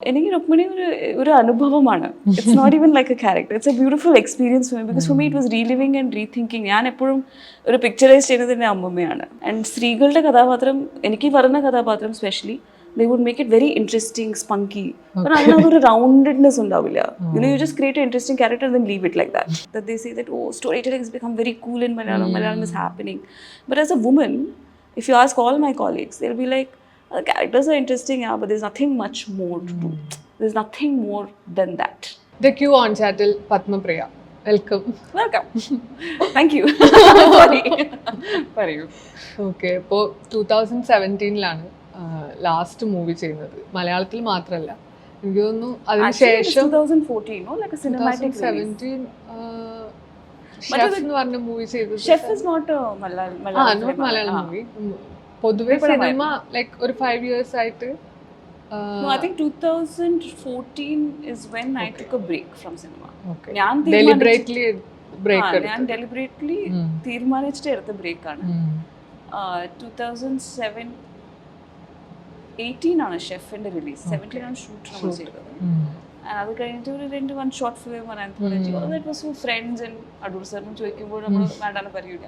എനിക്ക് രുക്മിണി ഒരു അനുഭവമാണ്. It's not even like a character. It's a beautiful experience for me because for me it was reliving and rethinking. ഞാൻ എപ്പോഴും ഒരു picturise ചെയ്യുന്നത് എൻ്റെ അമ്മമ്മയാണ്. ആൻഡ് സ്ത്രീകളുടെ കഥാപാത്രം, എനിക്ക് പറയുന്ന കഥാപാത്രം specially, they would make it very interesting, spunky. But അതിനകത്തൊരു roundedness ഉണ്ടാവില്ല. You just create an interesting character and then leave it like that. That they say that, oh, storytelling has become very cool in Malayalam. Malayalam is happening. But as a woman, if you ask all my colleagues, they'll be like, the characters are interesting, yeah, but there's nothing much more to do. There's nothing more than that. The queue on chattel Padmapriya. Welcome. Thank you. പറയൂ. Okay, ഇപ്പോൾ 2017 last movie ചെയ്യുന്നത്. മലയാളത്തിൽ മാത്രമല്ല, എനിക്ക് തോന്നുന്നു അതിനുശേഷം 2014 no, like a cinematic 2017 chef എന്ന് പറഞ്ഞ മൂവി ചെയ്തത്. Chef is not a Malayalam movie. പൊതുവെ സിനിമ ലൈക്ക് ഒരു 5 years ആയിട്ട്. No, I think 2014 is when I took a break from cinema. Okay. ഞാൻ deliberately break എടുത്തു. ഞാൻ deliberately തീരുമാനിച്ചിട്ട് എടുത്ത ബ്രേക്കാണ്. 2018 ആണ് ഷെഫിന്റെ റിലീസ്. 17 ആണ് ഷൂട്ട് നമ്മൾ ചെയ്തത്. അത് കഴിഞ്ഞിട്ട് ഒരു 1 short film and friends and Adoor സാറിനും ചോദിക്കുമ്പോൾ നമ്മൾ വേണ്ടാന്ന് പറയൂല.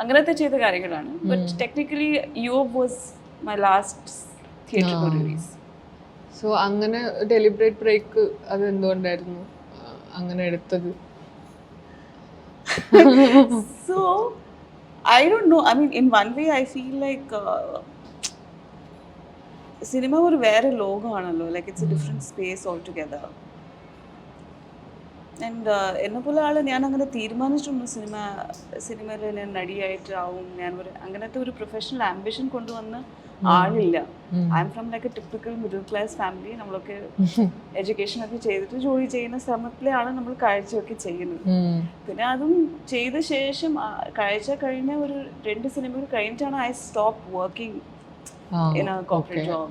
അങ്ങനത്തെ ചെയ്ത കാര്യങ്ങളാണ്. ബട്ട് ടെക്നിക്കലി യോബ് was my last theatre release. So അങ്ങനെ ഡെലിബറേറ്റ് ബ്രേക്ക് അത് എന്തുകൊണ്ടായിരുന്നു അങ്ങനെ എടുത്തത്? So I don't know. I mean, in one way I feel like cinema ഒരു വേറെ ലോകമാണല്ലോ. Like it's a different space altogether. And എന്നെ പോലെ ആൾ ഞാൻ അങ്ങനെ തീരുമാനിച്ചിട്ടൊന്നും സിനിമയിൽ ഞാൻ നടിയായിട്ടാവും, ഞാൻ ഒരു അങ്ങനത്തെ ഒരു പ്രൊഫഷണൽ ആംബിഷൻ കൊണ്ടുവന്ന ആളില്ല. I am from like A typical middle class family. നമ്മളൊക്കെ എഡ്യൂക്കേഷൻ ഒക്കെ ചെയ്തിട്ട് ജോലി ചെയ്യുന്ന സമയത്തിലാണ് നമ്മൾ കാഴ്ചയൊക്കെ ചെയ്യുന്നത്. പിന്നെ അതും ചെയ്ത ശേഷം കാഴ്ച കഴിഞ്ഞ ഒരു 2 സിനിമകൾ കഴിഞ്ഞിട്ടാണ് I stop working in a corporate job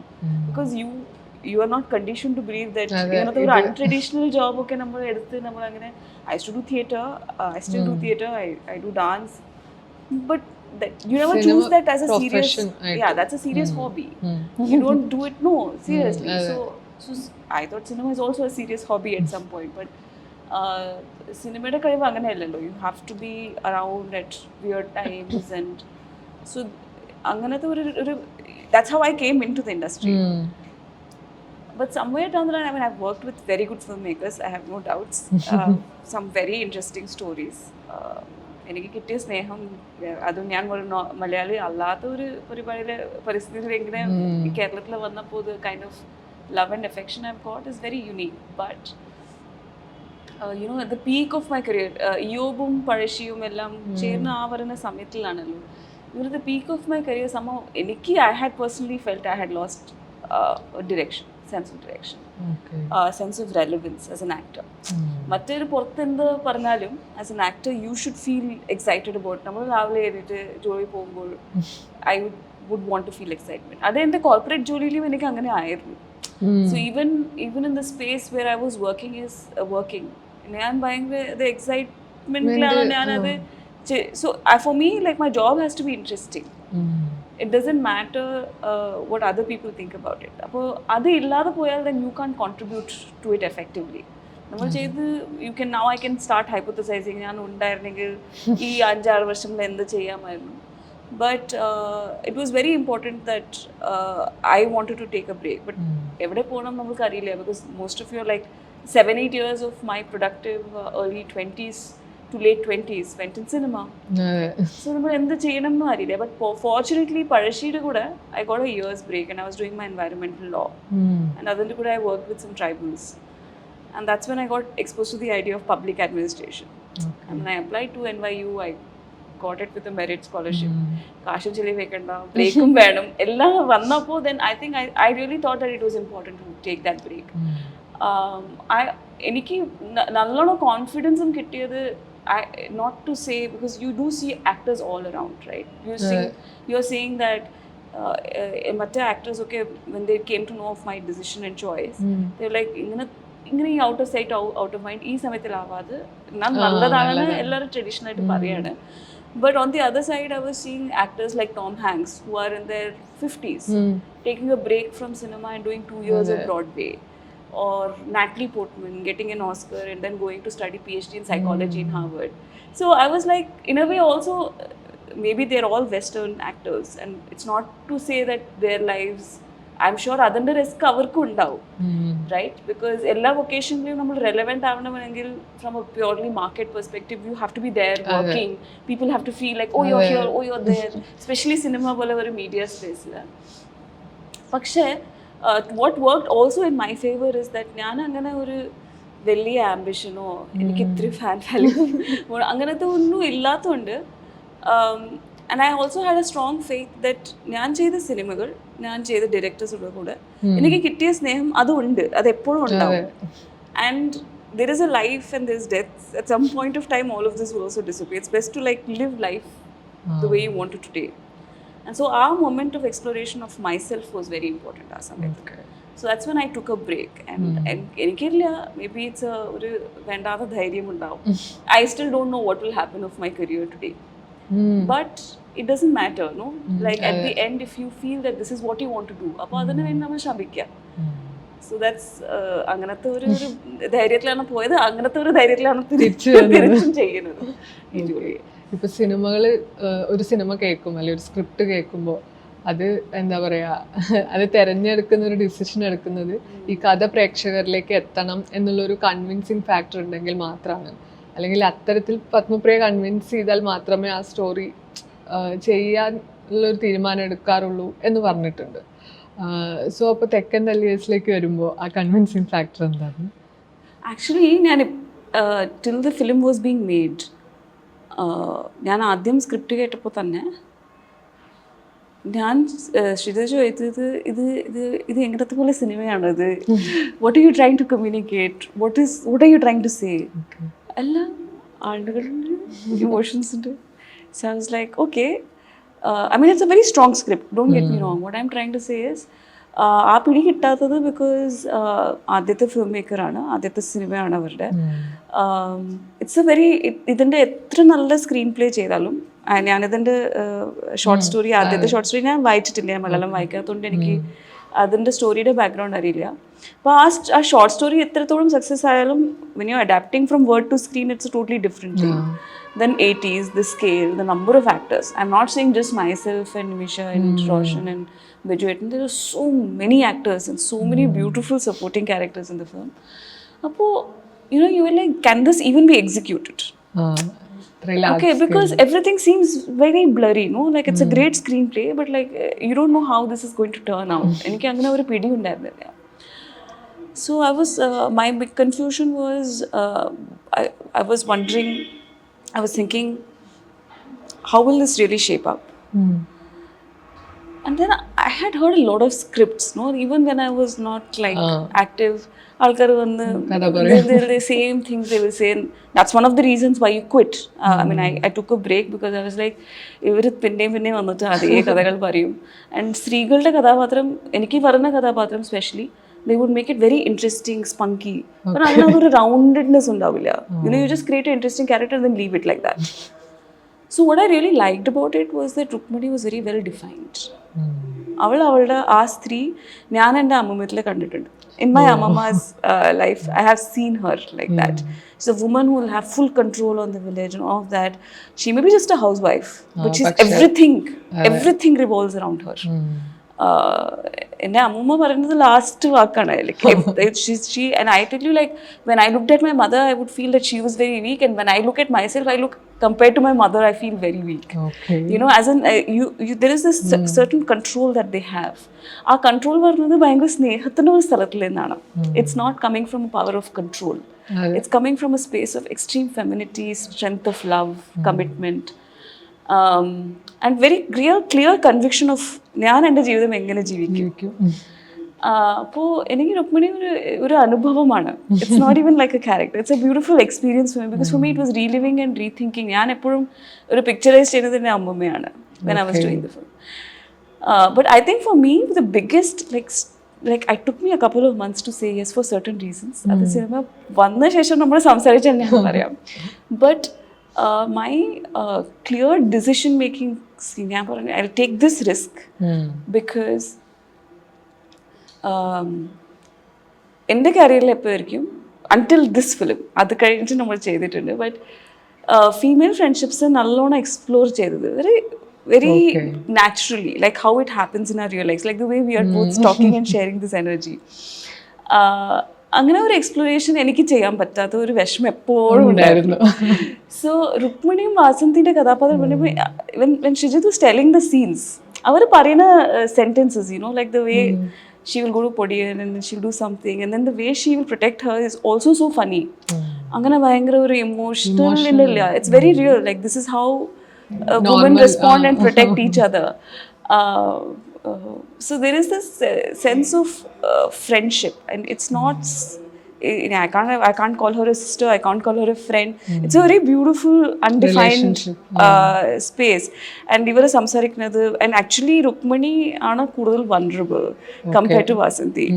because you are not conditioned to believe that ഇങ്ങനത്തെ ഒരു untraditional job ഒക്കെ നമ്മൾ എടുത്ത് നമ്മൾ അങ്ങനെ. I used to do theatre, I still do theatre, I do dance, but that you never choose that as a serious, that's a serious hobby. You don't do it, no, seriously. So I thought cinema is also a serious hobby at some point, but സിനിമയുടെ കഴിവ് അങ്ങനെയല്ലല്ലോ. You have to be around at weird times and so അങ്ങനത്തെ ഒരു that's how I came into the industry. But somewhere down the line, I mean, I've worked with very good filmmakers, I have no doubts. Some very interesting stories. എനിക്ക് കിട്ടിയ സ്നേഹം, അതും ഞാൻ ഒരു മലയാളി അല്ലാത്ത ഒരു പരിസ്ഥിതിയിൽ എങ്ങനെ കേരളത്തിൽ വന്നപ്പോൾ the kind of love and affection I've got is very unique. But you know, at the peak of my career, യോബും പഴശ്ശിയും എല്ലാം ചേർന്ന് ആ വരുന്ന സമയത്തിലാണല്ലോ. At the peak of my career, somehow I had personally felt I had lost direction, sense of direction, sense of relevance as an actor. മറ്റൊരു പുറത്തെന്ത് പറഞ്ഞാലും as an actor you should feel excited about. നമ്മൾ രാവിലെ എഴുതിയിട്ട് ജോലി പോകുമ്പോൾ I would want to feel excitement. അത് എൻ്റെ corporate ജോലിയിലും എനിക്ക് അങ്ങനെ ആയിരുന്നു. So even in the space where I was working ഞാൻ ഭയങ്കര the excitement-ലാണ് ഞാനത്. So for me, like, my job has to be interesting. It doesn't matter what other people think about it. അപ്പോൾ അത് ഇല്ലാതെ പോയാൽ then you can't contribute to it effectively. നമ്മൾ ചെയ്ത് I can start hypothesizing, ഞാൻ ഉണ്ടായിരുന്നെങ്കിൽ ഈ 5-6 വർഷങ്ങളിൽ എന്ത് ചെയ്യാമായിരുന്നു. But it was very important that I wanted to take a break. But എവിടെ പോകണം നമുക്ക് അറിയില്ല, because most of your like 7-8 years of my productive early 20s to late 20s went in cinema. So നമ്മൾ എന്ത് ചെയ്യണം എന്ന് അറിയില്ല. But fortunately പഴശ്ശിയുടെ കൂടെ I got a year's break and I was doing my environmental law. And അതിൻ്റെ കൂടെ I worked with some tribals. And that's when I got exposed to the idea of public administration. And when I applied to NYU, I got it with a merit scholarship. കാശും ചെലവ് വെക്കണ്ട, ബ്രേക്കും വേണം, എല്ലാം വന്നപ്പോൾ then I think I really thought that it was important to take that break. എനിക്ക് നല്ലോണം കോൺഫിഡൻസും കിട്ടിയത്, not to say, because you do see actors all around, right? You're saying that matte actors, okay, when they came to know of my decision and choice, they were like, ഇങ്ങനെ out of sight out of mind, ഈ സമയത്തിലാവാതെ ഞാൻ നല്ലതാണെന്ന് എല്ലാവരും traditional ആയിട്ട് പറയാണ്. But on the other side, I was seeing actors like Tom Hanks, who are in their 50s, taking a break from cinema and doing 2 years of Broadway. or Natalie Portman getting an Oscar and then going to study PhD in psychology in Harvard. So I was like, in a way also, maybe they're all Western actors, and it's not to say that their lives, I'm sure അതിൻ്റെ risk അവർക്കും ഉണ്ടാവും, right? Because എല്ലാ വൊക്കേഷനിലും നമ്മൾ relevant ആവണമെങ്കിൽ from a purely market perspective you have to be there working. People have to feel like oh you are here, oh you are there, especially cinema പോലെ ഒരു media സ്പേസിൽ. പക്ഷേ what worked also in my favour is that ഞാൻ അങ്ങനെ ഒരു വലിയ ആംബിഷനോ എനിക്ക് ഇത്തിരി ഫാൻ വാല്യൂ അങ്ങനത്തെ ഒന്നും ഇല്ലാത്തതുകൊണ്ട്, and I also had a strong faith that ഞാൻ ചെയ്ത സിനിമകൾ, ഞാൻ ചെയ്ത ഡയറക്ടേഴ്സുടെ കൂടെ എനിക്ക് കിട്ടിയ സ്നേഹം അതുണ്ട്, അത് എപ്പോഴും ഉണ്ടാവും. And there is a life and there is death. At some point of time all of this will also disappear. It's best to like live life the way you want it today. And so our moment of exploration of myself was very important ആ സമയത്ത്. So that's when I took a break. And എനിക്കില്ല, maybe it's ഒരു വേണ്ടാത്ത ധൈര്യം ഉണ്ടാവും. I still don't know what will happen of my career today. But it doesn't matter, no? Like at the end, if you feel that this is what you want to do, അപ്പോൾ അതിന് വേണ്ടി നമ്മൾ ശ്രമിക്കുക. So that's അങ്ങനത്തെ ഒരു ധൈര്യത്തിലാണ് പോയത്, അങ്ങനത്തെ ഒരു ധൈര്യത്തിലാണ് തിരിച്ചും ചെയ്യുന്നത്. ഇപ്പൊ സിനിമകള്, ഒരു സിനിമ കേൾക്കും അല്ലെങ്കിൽ ഒരു സ്ക്രിപ്റ്റ് കേൾക്കുമ്പോൾ അത് എന്താ പറയാ, അത് തിരഞ്ഞെടുക്കുന്ന ഒരു ഡിസിഷൻ എടുക്കുന്നത് ഈ കഥ പ്രേക്ഷകരിലേക്ക് എത്തണം എന്നുള്ളൊരു കൺവിൻസിങ് ഫാക്ടർ ഉണ്ടെങ്കിൽ മാത്രമാണ്. അല്ലെങ്കിൽ അത്തരത്തിൽ പത്മപ്രിയ കൺവിൻസ് ചെയ്താൽ മാത്രമേ ആ സ്റ്റോറി ചെയ്യാനുള്ളൊരു തീരുമാനം എടുക്കാറുള്ളൂ എന്ന് പറഞ്ഞിട്ടുണ്ട്. സോ അപ്പോൾ തെക്കൻ തല്ലിയേഴ്സിലേക്ക് വരുമ്പോൾ ആ കൺവിൻസിങ് ഫാക്ടർ എന്താണ്? ആക്ച്വലി ഞാൻ till the film was being made, ഞാൻ ആദ്യം സ്ക്രിപ്റ്റ് കേട്ടപ്പോൾ തന്നെ ഞാൻ ശ്രീധ ചോദിച്ചത്, ഇത് എങ്ങനത്തെ പോലെ സിനിമയാണോ ഇത്? What are you trying to communicate? What are you trying to say? എല്ലാം ആളുകളുണ്ട്, ഇമോഷൻസ് ഉണ്ട്. So I was like, okay, I mean, it's a very strong script, don't get me wrong. What I'm trying to say is, ആ പിടി കിട്ടാത്തത് because ആദ്യത്തെ film മേക്കറാണ്, ആദ്യത്തെ സിനിമയാണ് അവരുടെ. ഇറ്റ്സ് എ വെരി, ഇതിൻ്റെ എത്ര നല്ല സ്ക്രീൻ പ്ലേ ചെയ്താലും, ഞാനിതിൻ്റെ ഷോർട്ട് സ്റ്റോറി, ആദ്യത്തെ ഷോർട്ട് സ്റ്റോറി ഞാൻ വായിച്ചിട്ടില്ല, ഞാൻ മലയാളം വായിക്കാത്തതുകൊണ്ട് എനിക്ക് അതിൻ്റെ സ്റ്റോറിയുടെ ബാക്ക്ഗ്രൗണ്ട് അറിയില്ല. അപ്പോൾ ആ ഷോർട്ട് സ്റ്റോറി എത്രത്തോളം സക്സസ് ആയാലും when you're adapting from word to screen, it's a totally different thing. Then 80s, the scale, the number of actors. I'm not saying just myself and Misha and Roshan and Biju. There are so many actors and so many beautiful supporting characters in the film. Appo, you know, you were like, can this even be executed? Okay, because everything seems very blurry, no? Like it's a great screenplay, but like you don't know how this is going to turn out. Eniki angana oru pidi undayirunna. So I was, my big confusion was, I was wondering, I was thinking, how will this really shape up? And then I had heard a lot of scripts, no? Even when I was not like active, alkar vannu the same things they will say. And that's one of the reasons why you quit. I mean, I took a break because I was like, ഇവർ പിന്നെയും വന്നിട്ട് അതേ കഥകൾ പറയും. And സ്ത്രീകളുടെ കഥാപാത്രം, എനിക്ക് പറയുന്ന കഥാപാത്രം specially, they would make it very interesting, spunky. But അങ്ങനെ ഒരു roundedness ഉണ്ടാവില്ല. You know, you just create an interesting character and then leave it like that. So what I really liked about it was that Rukmani was very well defined. അവളുടെ ആ സ്ത്രീ ഞാൻ എൻ്റെ അമ്മമ്മത്തിലെ കണ്ടിട്ടുണ്ട്. In my Amama's life, I have seen her like that. She's a woman who will have full control on the village and all of that. She may be just a housewife, but she's everything revolves around her. എൻ്റെ അമ്മൂമ്മ പറയുന്നത് last വാക്കാണ്. She and I tell you, like when I looked at my mother, I would feel that she was very weak, and when I look at myself, I look, compared to my mother, I feel very weak. Okay. You know, as in there is this certain control that they have. ആ control പറയുന്നത് ഭയങ്കര സ്നേഹത്തിൻ്റെ ഒരു സ്ഥലത്തിൽ നിന്നാണ്. It's not coming from a power of control. It's coming from a space of extreme femininity, strength of love, commitment. And very clear conviction of ഞാൻ എൻ്റെ ജീവിതം എങ്ങനെ ജീവിക്കും. അപ്പോൾ എനിക്ക് രുക്മിണി ഒരു അനുഭവമാണ്. It's not even like a character, it's a beautiful experience for me, because for me it was reliving and rethinking. ഞാൻ എപ്പോഴും ഒരു പിക്ചറൈസ് ചെയ്യുന്നത് എൻ്റെ അമ്മമ്മയാണ് when I was doing the film. But I think for me the biggest like I took me a couple of months to say yes for certain reasons. അത് cinema വന്ന ശേഷം നമ്മൾ സംസാരിച്ച് തന്നെയാണ് പറയാം. But my clear decision making, I'll take this risk because എൻ്റെ കരിയറിൽ എപ്പോഴായിരിക്കും until this film അത് കഴിഞ്ഞിട്ട് നമ്മൾ ചെയ്തിട്ടുണ്ട്. ബട്ട് ഫീമെയിൽ ഫ്രണ്ട്ഷിപ്സ് നല്ലോണം എക്സ്പ്ലോർ ചെയ്തത് very naturally, like how it happens in our real lives, like the way we are both talking and sharing this energy. അങ്ങനെ ഒരു എക്സ്പ്ലോറേഷൻ എനിക്ക് ചെയ്യാൻ പറ്റാത്ത ഒരു വിഷമം എപ്പോഴും ഉണ്ടായിരുന്നു. സോ രുക്മിണിയും വാസന്തിൻ്റെ കഥാപാത്രം when Shrijit was telling the scenes, അവർ പറയുന്ന sentences, you know, like the way she will go to Podiyan and then she'll do something and then the way she will protect her is also so funny. അങ്ങനെ ഭയങ്കര ഒരു emotional ഇല്ല, it's very real, like this is how women respond and protect each other. So there is this sense of friendship, and it's not I can't call her a sister, I can't call her a friend. It's a very beautiful undefined space. And even samsariknadu, and actually Rukmini aanu kudal vulnerable compared to Vasanthi.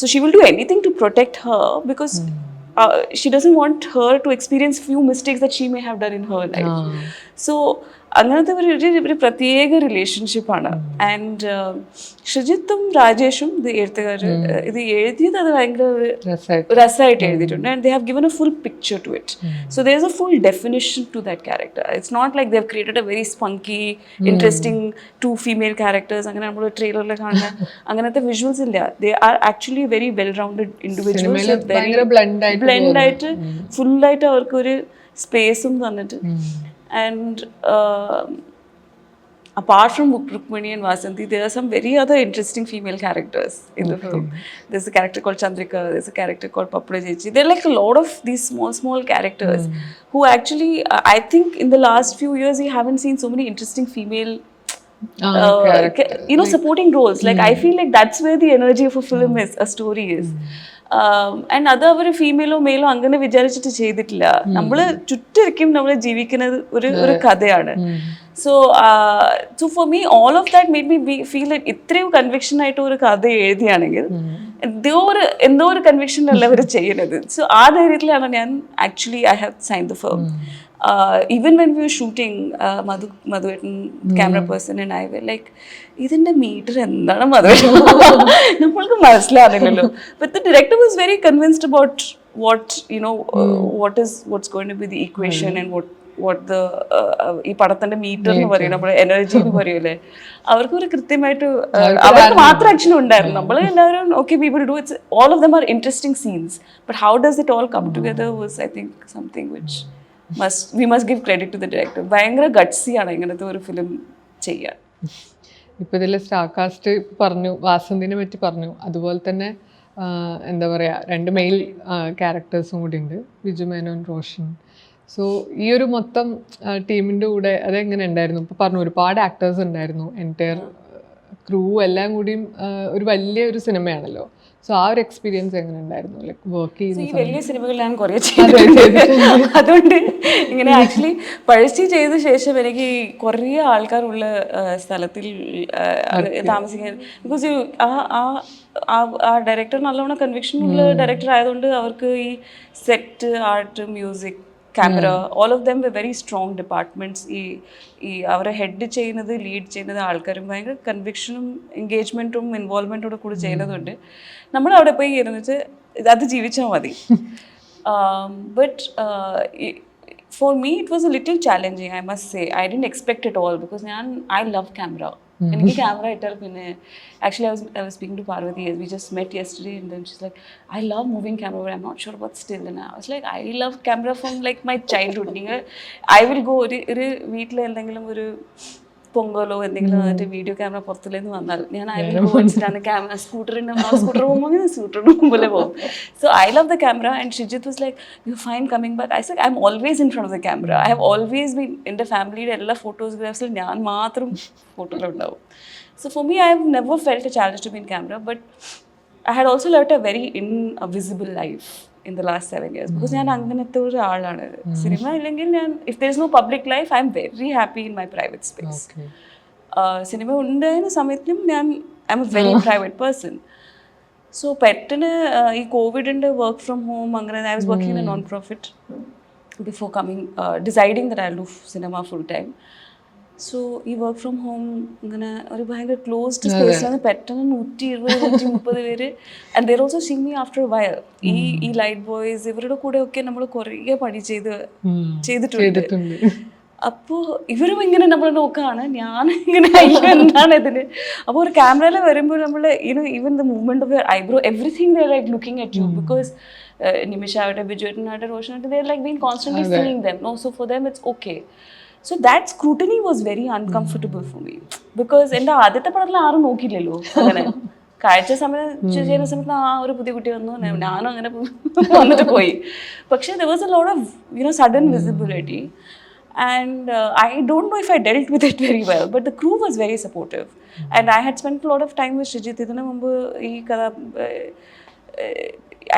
So she will do anything to protect her because she doesn't want her to experience few mistakes that she may have done in her life. So അങ്ങനത്തെ ഒരു പ്രത്യേക റിലേഷൻഷിപ്പാണ്. And ഷൃജിത്തും രാജേഷും ഇത് എഴുത്തുകാർ ഇത് എഴുതിയത് അത് ഭയങ്കര രസമായിട്ട് എഴുതിയിട്ടുണ്ട്. And they have given a full picture to it. So there is a full definition to that character. It's not like they have created a very spunky interesting 2 female characters. അങ്ങനെ നമ്മൾ ട്രെയിലറിൽ കാണുന്ന അങ്ങനത്തെ വിഷ്വൽസ് ഇല്ല. They are actually very well rounded individuals, very blend ആയിട്ട് ഫുള്ളായിട്ട് അവർക്ക് ഒരു സ്പേസും തന്നിട്ട്. And apart from Rukmini and Vasanthi, there are some very other interesting female characters in the film. There's a character called Chandrika, there's a character called Papra Jechi. There are like a lot of these small characters who actually, I think in the last few years, we haven't seen so many interesting female you know, supporting roles. Like I feel like that's where the energy of a film is, a story is. And അത് അവർ ഫീമെയിലോ മെയിലോ അങ്ങനെ വിചാരിച്ചിട്ട് ചെയ്തിട്ടില്ല. നമ്മൾ ചുറ്റിരിക്കും നമ്മൾ ജീവിക്കുന്നത് ഒരു കഥയാണ്. So for me all of that made me feel that ഇത്രയും കൺവിക്ഷൻ ആയിട്ട് ഒരു കഥ എഴുതിയാണെങ്കിൽ എന്തോ ഒരു കൺവിക്ഷനല്ല അവർ ചെയ്യുന്നത്. സോ ആ ധൈര്യത്തിലാണ് ഞാൻ actually I have sign the film. Even when we were shooting, Madhuvetan, camera person, and I were like, ഇതിന്റെ മീറ്റർ എന്താണ് മധുവേട്ടൻ, നമ്മൾക്ക് മനസ്സിലാകുന്നില്ലല്ലോ. But the director was very convinced about what, you know, what's going to be the equation and what the ഈ പടത്തിന്റെ metre എന്ന് പറയുന്നത് നമ്മുടെ energy എന്ന് പറയൂലേ, അവർക്ക് ഒരു കൃത്യമായിട്ട് അവർക്ക് മാത്രം ആക്ച്വലി ഉണ്ടായിരുന്നു. നമ്മൾ എല്ലാവരും okay, we will do it, all of them are interesting scenes, but how does it all come together was, I think, something which we must give credit to the director. ഭയങ്കര ഗട്ട്സിയാണ് ഇങ്ങനത്തെ ഒരു film ചെയ്യാൻ. ഇപ്പം ഇതിൽ star cast പറഞ്ഞു, വാസന്തിനെ പറ്റി പറഞ്ഞു, അതുപോലെ തന്നെ എന്താ പറയുക 2 മെയിൽ ക്യാരക്ടേഴ്സും കൂടി ഉണ്ട്, വിജു മേനോൻ, റോഷൻ. സോ ഈ ഒരു മൊത്തം ടീമിൻ്റെ കൂടെ അതെങ്ങനെ ഉണ്ടായിരുന്നു? ഇപ്പോൾ പറഞ്ഞു ഒരുപാട് ആക്ടേഴ്സ് ഉണ്ടായിരുന്നു, എൻറ്റയർ ക്രൂ എല്ലാം കൂടിയും ഒരു വലിയൊരു സിനിമയാണല്ലോ. സോ ആ ഒരു എക്സ്പീരിയൻസ് എങ്ങനെ ഉണ്ടായിരുന്നു, ലൈക്ക് വർക്ക് ചെയ്യുന്ന? ഈ വലിയ സിനിമകൾ ഞാൻ കുറേ ചെയ്തിട്ടുണ്ട്, അതുകൊണ്ട് ഇങ്ങനെ ആക്ച്വലി പഴശ്ശി ചെയ്ത ശേഷം എനിക്ക് കുറേ ആൾക്കാരുള്ള സ്ഥലത്തിൽ താമസിക്കാൻ, ബിക്കോസ് ആ ഡയറക്ടർ നല്ലോണം കൺവിക്ഷനുള്ള ഡയറക്ടർ ആയതുകൊണ്ട് അവർക്ക് ഈ set, art, music, camera, all of them very strong departments. ഈ അവരെ ഹെഡ് ചെയ്യുന്നത്, ലീഡ് ചെയ്യുന്നത് ആൾക്കാരും ഭയങ്കര കൺവിക്ഷനും എൻഗേജ്മെൻറ്റും ഇൻവോൾവ്മെൻറ്റോടെ കൂടി ചെയ്യുന്നതുകൊണ്ട് നമ്മൾ അവിടെ പോയി ഇരുന്നിട്ട് അത് ജീവിച്ചാൽ മതി. But for me it was A little challenging, I must say. I didn't expect it all, because I love camera. എനിക്ക് ക്യാമറ ഇട്ടാൽ പിന്നെ actually I was speaking to Parvati, we just met yesterday, and then she's like, I love moving camera, but I'm not sure about still. And I was like, I love camera from like my childhood. I will go ഒരു വീട്ടിൽ എന്തെങ്കിലും ഒരു പൊങ്കലോ എന്തെങ്കിലും വന്നിട്ട് video camera പുറത്തുനിന്ന് വന്നാൽ ഞാൻ camera സ്കൂട്ടറിൻ്റെ പോകുമ്പോൾ സ്കൂട്ടറിൻ്റെ മുമ്പിൽ പോകും. So I love the camera. And Shijith was like, you fine coming back. I said I am always in front of the camera. I have always been, എൻ്റെ ഫാമിലിയുടെ എല്ലാ ഫോട്ടോഗ്രാഫ്സിലും ഞാൻ മാത്രം ഫോട്ടോയിലുണ്ടാവും. So for me, I have never felt a challenge to be in camera, but I had also lived a very invisible life in the last 7 years, because ഞാൻ അങ്ങനത്തെ ഒരു ആളാണ്. Cinema ഇല്ലെങ്കിൽ if there is no public life, I am very happy in my private space. Cinema ഉണ്ടായിരുന്ന സമയത്തിലും I am a very private person. So പെട്ടെന്ന് ഈ കോവിഡിൻ്റെ വർക്ക് ഫ്രം ഹോം അങ്ങനെ, I was working in a non-profit before deciding that I'll do cinema full time. So ഈ work from home ഇങ്ങനെ ഒരു ഭയങ്കര ക്ലോസ്ഡ് സ്പേസിലാണ് പെട്ടെന്ന് 120-130 പേര്. And they also see me after wire. ഈ ലൈറ്റ് ബോയ്സ് ഇവരുടെ കൂടെ ഒക്കെ നമ്മൾ കുറേ പണി ചെയ്തിട്ടുണ്ട്. അപ്പോൾ ഇവരും ഇങ്ങനെ നമ്മൾ നോക്കുകയാണ്, ഞാൻ ഇങ്ങനെ അയ്യോ എന്താണ് ഇതിന്. അപ്പോൾ ഒരു ക്യാമറയിൽ വരുമ്പോൾ നമ്മൾ even the movement of your eyebrow everything they are like looking at you. Because Nimisha ആവട്ടെ, ബിജു ആവട്ടെ, റോഷൻ ആവട്ടെ, they are like being constantly seeing them. No, so for them it's okay. So that scrutiny was very uncomfortable for me. Because എൻ്റെ ആദ്യത്തെ പടത്തിൽ ആരും നോക്കിയില്ലല്ലോ അങ്ങനെ. കാഴ്ച സമയം ചെയ്യുന്ന സമയത്ത് ഒരു പുതിയ കുട്ടി വന്നു, ഞാനും അങ്ങനെ വന്നിട്ട് പോയി. പക്ഷേ there was a lot of sudden visibility. And I don't know if I dealt with it very well, but the crew was very supportive. And I had spent a lot of time with Shrijit. ഇതിനു മുമ്പ് ഈ കഥ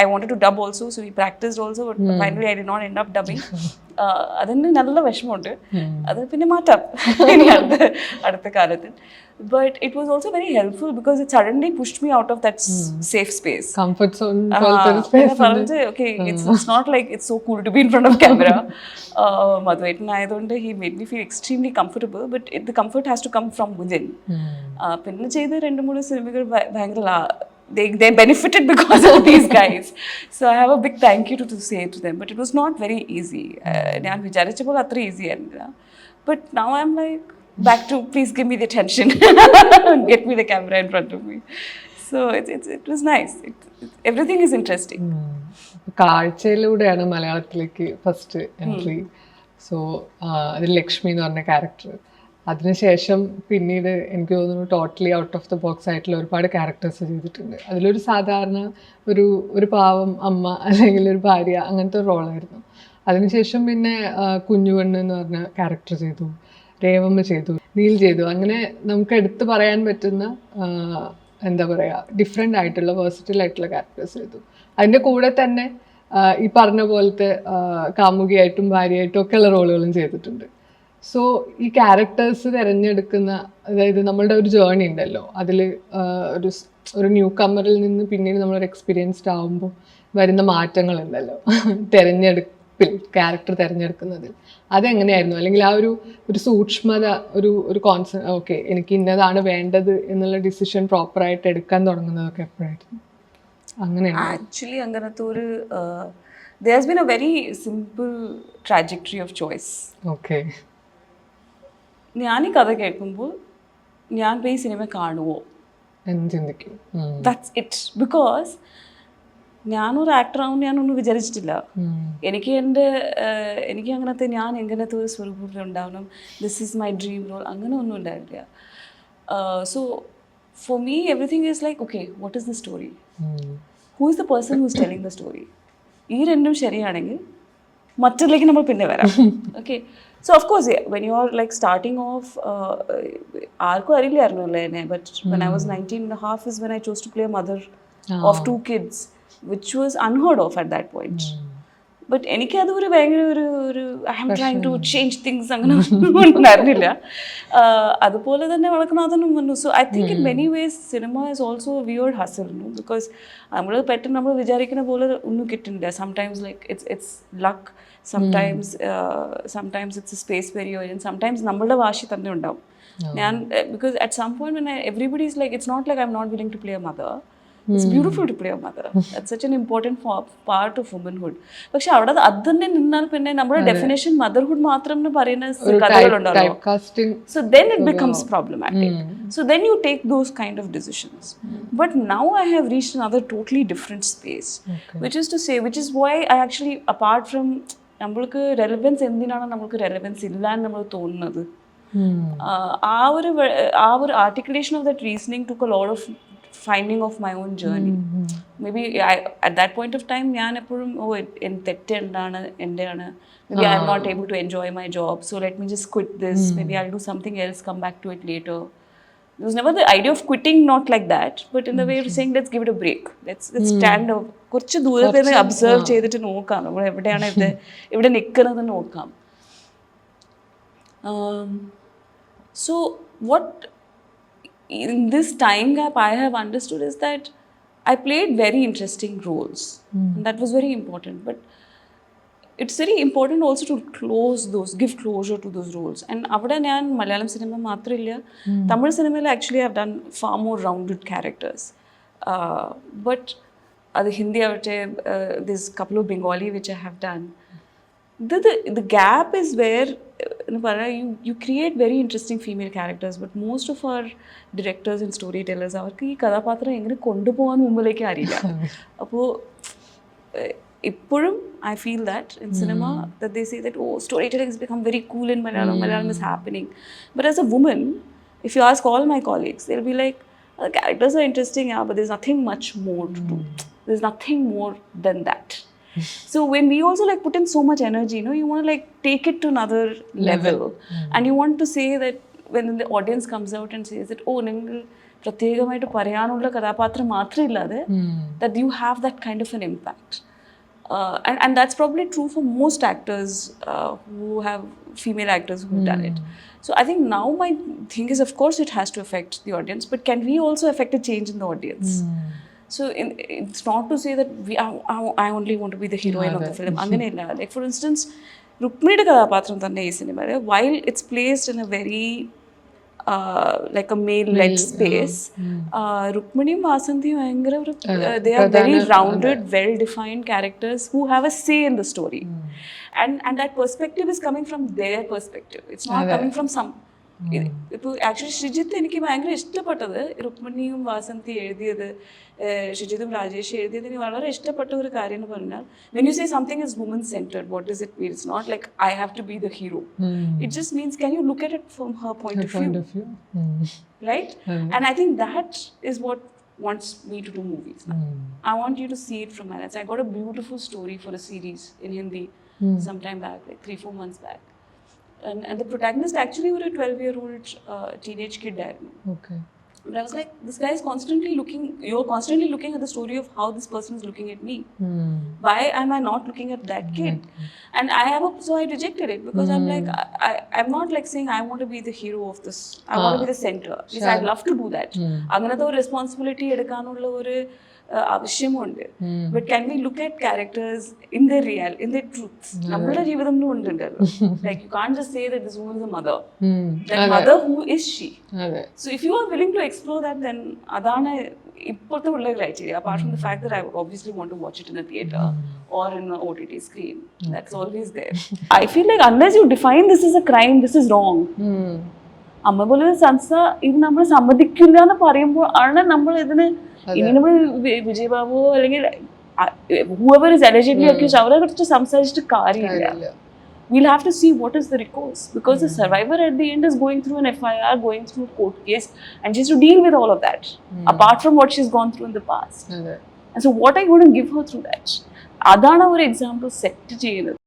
I wanted to dub also, so we practiced also, but finally I did not end up dubbing. അതിന് നല്ല വിഷമമുണ്ട്, അത് പിന്നെ മാറ്റാം ഇനി അടുത്ത കാലത്ത്. But it was also very helpful because it suddenly pushed me out of that safe space. Comfort zone. Okay, it's not like it's so cool to be in front of camera. He made me feel extremely comfortable, but the comfort has to come from within. പിന്നെ ചെയ്ത 2-3 സിനിമകൾ ഭയങ്കര they benefited because of these guys. So I have a big thank you to say to them. But it was not very easy. ഞാൻ വിചാരിച്ചപ്പോൾ അത്ര easy ആയിരുന്നില്ല. But now I'm like back to please give me the attention. Get me the camera in front of me. So it was nice. Everything is interesting. കാഴ്ചയിലൂടെയാണ് മലയാളത്തിലേക്ക് first entry. So അതിൽ ലക്ഷ്മി എന്ന് പറഞ്ഞ character. അതിനുശേഷം പിന്നീട് എനിക്ക് തോന്നുന്നു totally out of the box ആയിട്ടുള്ള ഒരുപാട് ക്യാരക്ടേഴ്സ് ചെയ്തിട്ടുണ്ട്. അതിലൊരു സാധാരണ ഒരു പാവം അമ്മ അല്ലെങ്കിൽ ഒരു ഭാര്യ, അങ്ങനത്തെ ഒരു റോളായിരുന്നു. അതിനുശേഷം പിന്നെ കുഞ്ഞുവണ്ണ് എന്ന് പറഞ്ഞ ക്യാരക്ടർ ചെയ്തു, രേവമ്മ ചെയ്തു, നീൽ ചെയ്തു. അങ്ങനെ നമുക്ക് എടുത്തു പറയാൻ പറ്റുന്ന എന്താ പറയുക, ഡിഫറെൻ്റ് ആയിട്ടുള്ള വേഴ്സറ്റൈൽ ആയിട്ടുള്ള ക്യാരക്ടേഴ്സ് ചെയ്തു. അതിൻ്റെ കൂടെ തന്നെ ഈ പറഞ്ഞ പോലത്തെ കാമുകിയായിട്ടും ഭാര്യയായിട്ടും ഒക്കെയുള്ള റോളുകളും ചെയ്തിട്ടുണ്ട്. സോ ഈ ക്യാരക്ടേഴ്സ് തിരഞ്ഞെടുക്കുന്ന, അതായത് നമ്മളുടെ ഒരു ജേർണി ഉണ്ടല്ലോ, അതിൽ ഒരു ന്യൂ കമ്മറിൽ നിന്ന് പിന്നീട് നമ്മളൊരു എക്സ്പീരിയൻസ്ഡ് ആകുമ്പോൾ വരുന്ന മാറ്റങ്ങളുണ്ടല്ലോ തിരഞ്ഞെടുപ്പിൽ, ക്യാരക്ടർ തിരഞ്ഞെടുക്കുന്നതിൽ. അതെങ്ങനെയായിരുന്നു? അല്ലെങ്കിൽ ആ ഒരു സൂക്ഷ്മത, ഒരു ഓക്കെ എനിക്ക് ഇന്നതാണ് വേണ്ടത് എന്നുള്ള ഡിസിഷൻ പ്രോപ്പറായിട്ട് എടുക്കാൻ തുടങ്ങുന്നതൊക്കെ എപ്പോഴായിരുന്നു? അങ്ങനെയാണ് ആക്ച്വലി അങ്ങനത്തെ ഒരു there has been a very simple trajectory of choice. Okay. ഞാൻ ഈ കഥ കേൾക്കുമ്പോൾ ഞാൻ പോയി സിനിമ കാണുമോ എന്ന് ചിന്തിക്കും. That's it. ബിക്കോസ് ഞാനൊരു ആക്ടറാവും ഞാനൊന്നും വിചാരിച്ചിട്ടില്ല. എനിക്ക് അങ്ങനത്തെ ഞാൻ എങ്ങനത്തെ ഒരു സ്വരൂപത്തിൽ ഉണ്ടാവണം, this is my dream role, അങ്ങനെ ഒന്നും ഉണ്ടായിട്ടില്ല. So for me everything is like okay, what is the story, who is the person who is telling the story. ഈ രണ്ടും ശരിയാണെങ്കിൽ മറ്റതിലേക്ക് നമ്മൾ പിന്നെ വരാം. Okay, so of course when you are like starting off, ആർക്കും അറിയില്ലായിരുന്നല്ലോ എന്നെ, but when I was 19.5 is when I chose to play a mother of 2 kids, which was unheard of at that point. But എനിക്കത് ഒരു ഭയങ്കര ഒരു I am trying to change things അങ്ങനെ ഉണ്ടായിരുന്നില്ല. അതുപോലെ തന്നെ വളർക്കണാഥനും വന്നു. So I think in many ways cinema is also a weird hassle. Because നമ്മൾ പെട്ടെന്ന് നമ്മൾ വിചാരിക്കുന്ന പോലെ ഒന്നും കിട്ടുന്നില്ല. Sometimes like it's luck, sometimes it's a space very you in, sometimes നമ്മളുടെ വാശി തന്നെ ഉണ്ടാവും. ഞാൻ because at some point when everybody is like, it's not like I'm not willing to play a mother. It's beautiful to play a mother. That's such an important part of womanhood. പക്ഷെ അവിടെ അത് തന്നെ നിന്നാൽ പിന്നെ നമ്മുടെ definition motherhood മാത്രം എന്ന് പറയുന്ന കഥകളുണ്ടല്ലോ. So then it becomes problematic. So then you take those kind of decisions. But now I have reached another totally different space, which is to say, which is why I actually, apart from നമ്മൾക്ക് relevance, എന്തിനാണ് നമ്മൾക്ക് relevance ഇല്ല എന്ന് നമ്മൾ തോന്നുന്നത്, ആ ഒരു articulation of that reasoning took a lot of finding of my own journey. Maybe at that point of time ഞാൻ എപ്പോഴും തെറ്റ് എന്താണ്, എന്റെയാണ്, maybe I'm not able to enjoy my job, so let me just quit this, maybe I'll do something else, come back to it later. There was never the idea of quitting, not like that, but in the way of saying let's give it a break, let's stand up, കുറച്ച് ദൂരത്തെ നിന്ന് observe ചെയ്തിട്ട് നോക്കാം നമ്മൾ എവിടെയാണ് ഇവിടെ നിൽക്കുന്നത് നോക്കാം. So what in this time gap I have understood is that I played very interesting roles, and that was very important. But it's very important also to give closure to those roles. And avada njan Malayalam cinema മാത്രമില്ല, Tamil cinema actually I've done far more rounded characters. But the Hindi avate, there's a couple of Bengali which I have done. The gap is where you create very interesting female characters, but most of our directors and storytellers അവർക്ക് ഈ കഥാപാത്രം എങ്ങനെ കൊണ്ടുപോകാൻ മുമ്പിലേക്ക് അറിയില്ല. അപ്പോൾ ഇപ്പോഴും I feel that in cinema that they say that, oh, storytelling has become very cool in Malayalam, Malayalam is happening. But as a woman, if you ask all my colleagues, they'll be like, the characters are interesting, yeah, but there's nothing much more to do. There's nothing more than that. So when we also like put in so much energy, you want to like take it to another level. And you want to say that when the audience comes out and says that, oh, നിങ്ങൾ പ്രത്യേകമായിട്ട് പറയാനുള്ള കഥാപാത്രം മാത്രമില്ലാതെ, that you have that kind of an impact. And that's probably true for most actors who have female actors who've done it. So I think now my thing is, of course, it has to affect the audience, but can we also affect a change in the audience? So it's not to say that I only want to be the heroine of the film. Anganella. Like for instance, Rukminiയുടെ കഥാപാത്രം തന്നെ ഈ സിനിമയിൽ, while it's placed in a very like a male-led space, Rukminiയും വാസന്തിയും ഭയങ്കര they are very rounded, well-defined characters who have a say in the story. And that perspective is coming from their perspective. It's not coming from some. ഇപ്പോൾ actually Shijith എനിക്ക് ഭയങ്കര ഇഷ്ടപ്പെട്ടത്, രുക്മിണിയും വാസന്തി എഴുതിയത്, ഷിജിത്തും രാജേഷ് എഴുതിയതിന് വളരെ ഇഷ്ടപ്പെട്ട ഒരു കാര്യം എന്ന് പറഞ്ഞാൽ, when you say something is woman centered, what does it mean? It's not like I have to be the hero. It just means, can you look at it from her point of view? Right? And I think that is what wants me to do movies now. I want you to see it from my lens. I got a beautiful story for a series in Hindi sometime back, like 3-4 months back. And the protagonist actually was a 12-year-old teenage kid. Okay. But I was like, this guy is constantly looking, you're constantly looking at the story of how this person is looking at me. Why am I not looking at that kid? And so I rejected it because I'm like, I'm not like saying I want to be the hero of this. I want to be the center. Yes, I'd love to do that. Anganatha or responsibility edukkanulla oru ആവശ്യമുണ്ട്. But can we look at characters in their truth? നമ്മുടെ ജീവിതത്തിലും ഉണ്ടല്ലോ. Like you can't just say that this woman is a mother. That mother, who is she? So if you are willing to explore that, then അതാണ് ഇപ്പോഴത്തെ ഉള്ള criteria. Apart from the fact that I would obviously want to watch it in a theater or in an OTT screen. That's always there. I feel like unless you define this is a crime, this is wrong. അമ്മ പോലെ സംസ്ഥ ഇത് നമ്മൾ സമ്മതിക്കില്ല എന്ന് പറയുമ്പോൾ ആണ് നമ്മൾ ഇതിന് ഇനി നമ്മൾ വിജയ് ബാബു അല്ലെങ്കിൽ whoever is allegedly accused അവരെ കുറിച്ച് സംസാരിച്ചിട്ട് കാര്യമില്ല. We'll have to see what is the recourse, because the survivor at the end is going through an FIR, going through a court case, and she has to deal with all of that apart from what she's gone through in the past. And so what are you going to give her through that? അതാണ് ഒരു example set ചെയ്യുന്നത്.